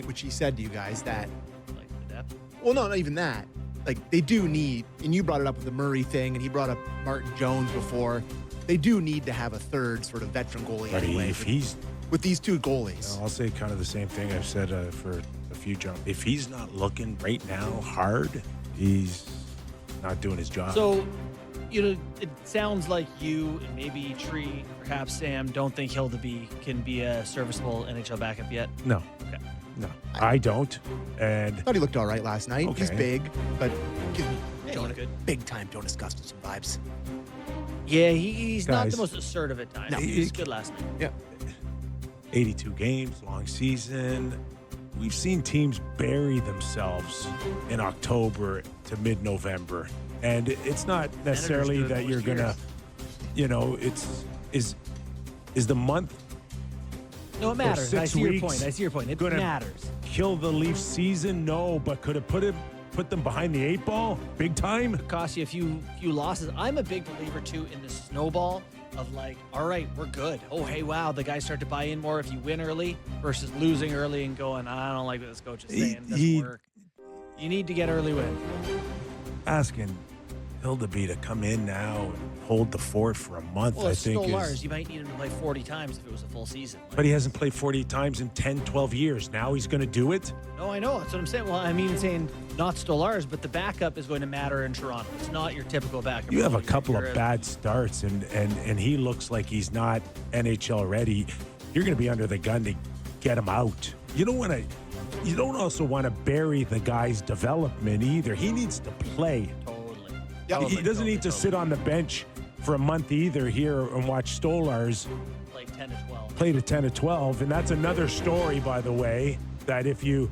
Which he said to you guys that, Like the depth. well, no, not even that. Like, they do need, and you brought it up with the Murray thing, and he brought up Martin Jones before. They do need to have a third sort of veteran goalie But anyway. if he's, with these two goalies. I'll say kind of the same thing I've said for a few jumps. If he's not looking right now hard, he's not doing his job. So, it sounds like you and maybe Tree, perhaps Sam, don't think Hildeby can be a serviceable NHL backup yet. No. Okay. No, I don't. And I thought he looked all right last night. Okay. He's big, but gives me Yeah, he looked good. big time Jonas Gustafsson vibes. Yeah, he's not Guys. the most assertive at times. No. He was good last night. Yeah. 82 games, long season. We've seen teams bury themselves in October to mid-November. And it's not necessarily do it that most you're going to, is the month No, it matters. 6 I see your weeks point. It gonna matters. kill the Leafs season? No, but could it put them behind the 8 ball big time? Cost you a few losses. I'm a big believer too in the snowball of like, all right, we're good. Oh, hey, wow, the guys start to buy in more if you win early versus losing early and going, I don't like what this coach is saying. It doesn't work. You need to get early win. Asking Hildeby to come in now and hold the fort for a month, Well, I it's think Stolarz. is. You might need him to play 40 times if it was a full season. But he hasn't played 40 times in 10, 12 years. Now he's going to do it? No, I know. That's what I'm saying. Well, I mean, saying not Stolarz, but the backup is going to matter in Toronto. It's not your typical backup. You have a You're- couple you're of bad starts, and he looks like he's not NHL ready. You're going to be under the gun to get him out. You don't also want to bury the guy's development either. He needs to play. Totally. Yeah, He doesn't need to sit on the bench for a month either here and watch Stolarz Play 10 to 12. play to 10 to 12. And that's another story, by the way, that if you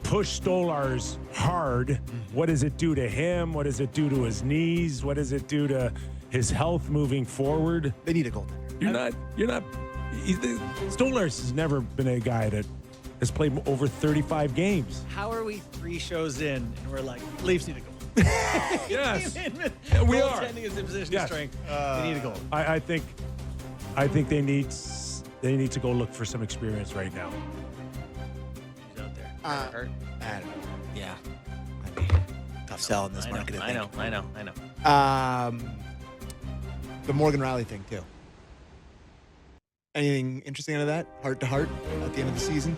push Stolarz hard, what does it do to him? What does it do to his knees? What does it do to his health moving forward? They need a goaltender. Stolarz has never been a guy that has played over 35 games. How are we 3 shows in and we're like, Leafs need a goal? Yes. Yeah, we are. Goaltending is in position Yes. of strength. They need a goal. I think they need to go look for some experience right now. Who's out there? Hurt? I don't know. Yeah. I mean, tough sell in this market, I think. I know. The Morgan Riley thing, too. Anything interesting out of that? Heart to heart at the end of the season?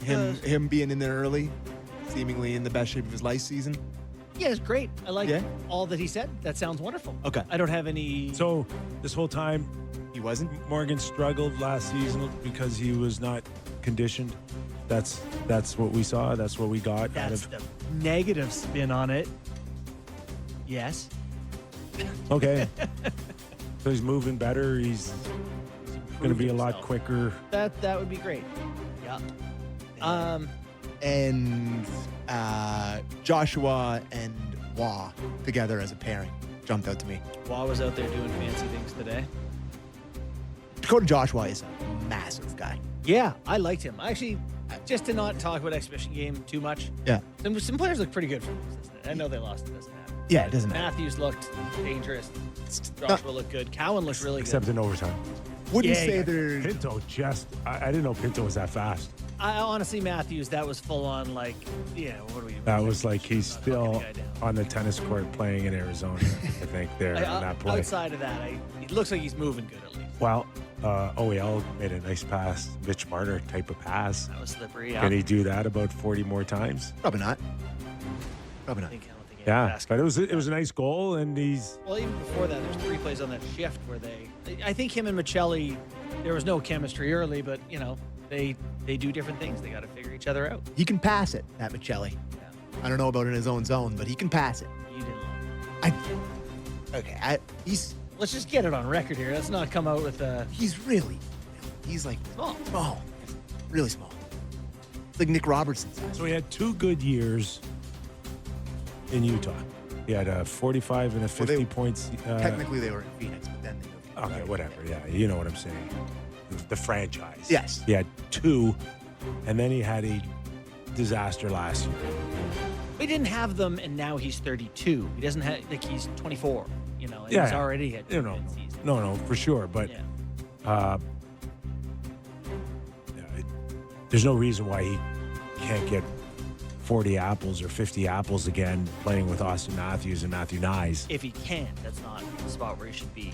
Him being in there early, seemingly in the best shape of his life season? Yeah, it's great. I like Yeah? all that he said. That sounds wonderful. Okay. I don't have any. So this whole time, He wasn't? Morgan struggled last season because he was not conditioned. That's what we saw. That's what we got out That's of. the negative spin on it. Yes. Okay. So he's moving better. He's going to be a lot himself. quicker. That would be great. Yeah. And Joshua and Wah together as a pairing jumped out to me. Wah was out there doing fancy things today. Dakota Joshua is a massive guy. Yeah, I liked him. Actually, just to not talk about exhibition game too much. Yeah. Some players look pretty good for this. I know they lost. It doesn't matter. Yeah, it doesn't matter. Matthews looked dangerous. not- Joshua looked good. Cowan looked really good. Except in overtime. Wouldn't Yeah, say yeah. they're... Pinto I didn't know Pinto was that fast. I honestly, Matthews, that was full on like, yeah, what do we? That was like he's Not still knocking the guy down. on the tennis court playing in Arizona, I think, there in that play. Outside of that, it looks like he's moving good at least. Well, OEL made a nice pass, Mitch Marner type of pass. That was slippery. Yeah. Can he do that about 40 more times? Probably not. Probably I not. don't think any Yeah, basket. but it was a nice goal, and he's Well, even before that, there's 3 plays on that shift where I think him and Michelli, there was no chemistry early, but they do different things. They got to figure each other out. He can pass it, that Michelli. Yeah, I don't know about in his own zone, but he can pass it. you didn't. Love it. He's Let's just get it on record here. Let's not come out with he's like small. really small. It's like Nick Robertson size. so he had 2 good years in Utah. He had a 45 and a 50 points. Technically, they were in Phoenix, but then they moved. Okay, whatever. Yeah, you know what I'm saying. The franchise. Yes. He had 2, and then he had a disaster last year. We didn't have them, and now he's 32. He doesn't have he's 24. you know, and Yeah, he's already hit you know, mid-season. no, for sure. But Yeah. there's no reason why he can't get 40 apples or 50 apples again playing with Austin Matthews and Matthew Nyes. If he can, that's not the spot where he should be.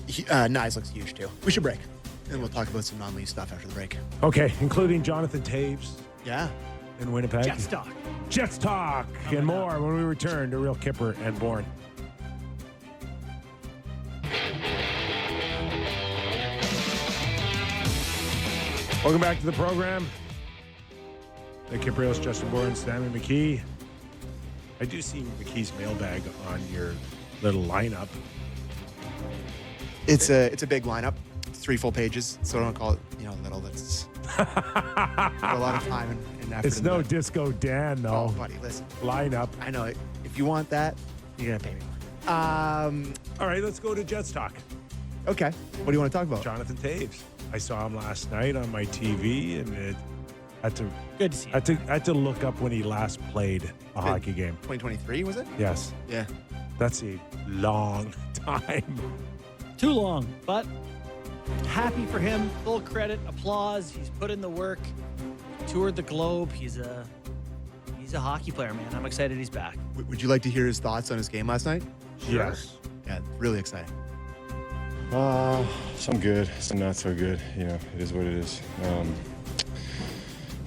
Nyes looks huge too. We should break. And we'll talk about some non-league stuff after the break. Okay, including Jonathan Taves Yeah. in Winnipeg. Jets talk. Jets talk and more when we return to Real Kipper and Bourne. Welcome back to the program. The Kypreos, Justin Bourne, Sammy McKee. I do see McKee's mailbag on your little lineup. It's a big lineup. It's 3 full pages, so don't call it, little. That's a lot of time and effort. It's no Disco Dan, though. Oh, buddy, listen. Lineup. I know it. If you want that, you're gonna pay me more. All right, let's go to Jets talk. Okay. What do you want to talk about? Jonathan Taves. I saw him last night on my TV, and it had to. Good to see you. I had to look up when he last played a hockey game. 2023 was it? Yes, Yeah. that's a long time. Too long, but happy for him. Full credit, applause. He's put in the work, toured the globe. He's a hockey player, man. I'm excited he's back. Would you like to hear his thoughts on his game last night? Yes. Yeah, really exciting. Some good, some not so good. It is what it is.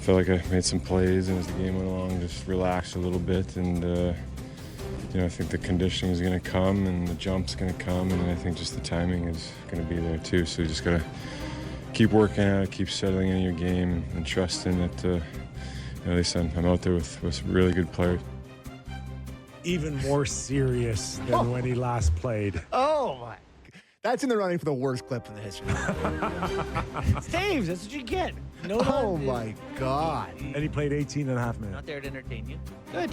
Felt like I made some plays, and as the game went along, just relaxed a little bit. And I think the conditioning is going to come, and the jump's going to come, and I think just the timing is going to be there too. So you just got to keep working at it, keep settling into your game, and trusting that at least I'm out there with really good players. Even more serious than when he last played. Oh my! That's in the running for the worst clip in the history. It's Taves. That's what you get. No, Oh my God! And he played 18 and a half Not minutes. there to entertain you. Good.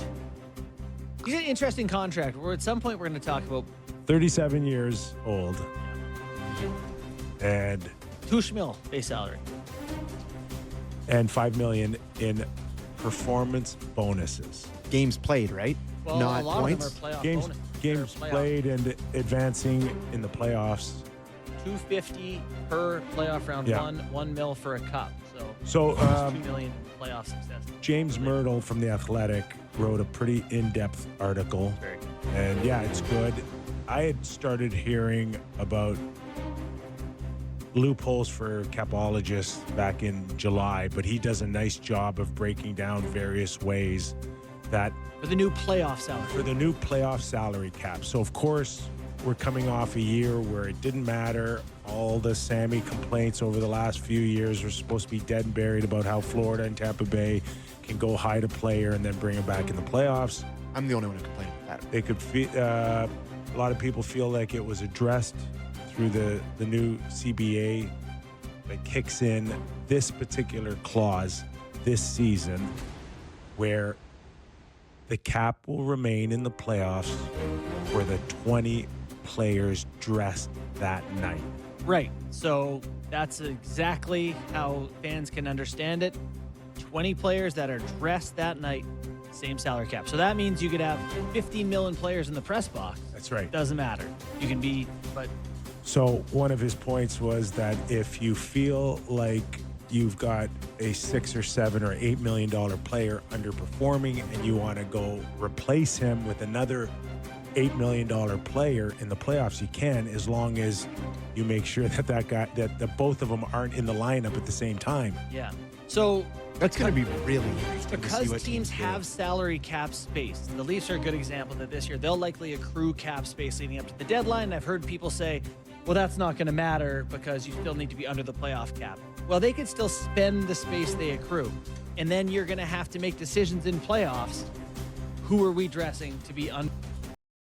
He's an interesting contract. At some point, we're going to talk about 37 years old. And $2 million base salary. $5 million in performance bonuses. Games played, right? Well, Not a lot points. of them are playoff Games bonus. games Or playoff. played and advancing in the playoffs. $250 per playoff round Yeah. one, $1 million for a cup. So $2 million in playoff success. James Myrtle from The Athletic wrote a pretty in-depth article. Very good. And yeah, it's good. I had started hearing about loopholes for capologists back in July, but he does a nice job of breaking down various ways that For the new playoff salary. for the new playoff salary cap. So of course, we're coming off a year where it didn't matter. All the Sammy complaints over the last few years were supposed to be dead and buried about how Florida and Tampa Bay can go hide a player and then bring him back in the playoffs. I'm the only one who complained about that. They could feel a lot of people feel like it was addressed through the new CBA that kicks in this particular clause this season where the cap will remain in the playoffs for the 20 players dressed that night. Right. So that's exactly how fans can understand it. 20 players that are dressed that night, same salary cap. So that means you could have 15 million players in the press box. That's right. Doesn't matter. You can be, but So one of his points was that if you feel like you've got a $6 or $7 or $8 million player underperforming and you want to go replace him with another $8 million player in the playoffs, you can, as long as you make sure that both of them aren't in the lineup at the same time. yeah. So That's going to be really interesting to see because what teams do. have salary cap space, the Leafs are a good example that this year they'll likely accrue cap space leading up to the deadline. I've heard people say, well, that's not going to matter because you still need to be under the playoff cap. Well, they could still spend the space they accrue. And then you're going to have to make decisions in playoffs. Who are we dressing to be under?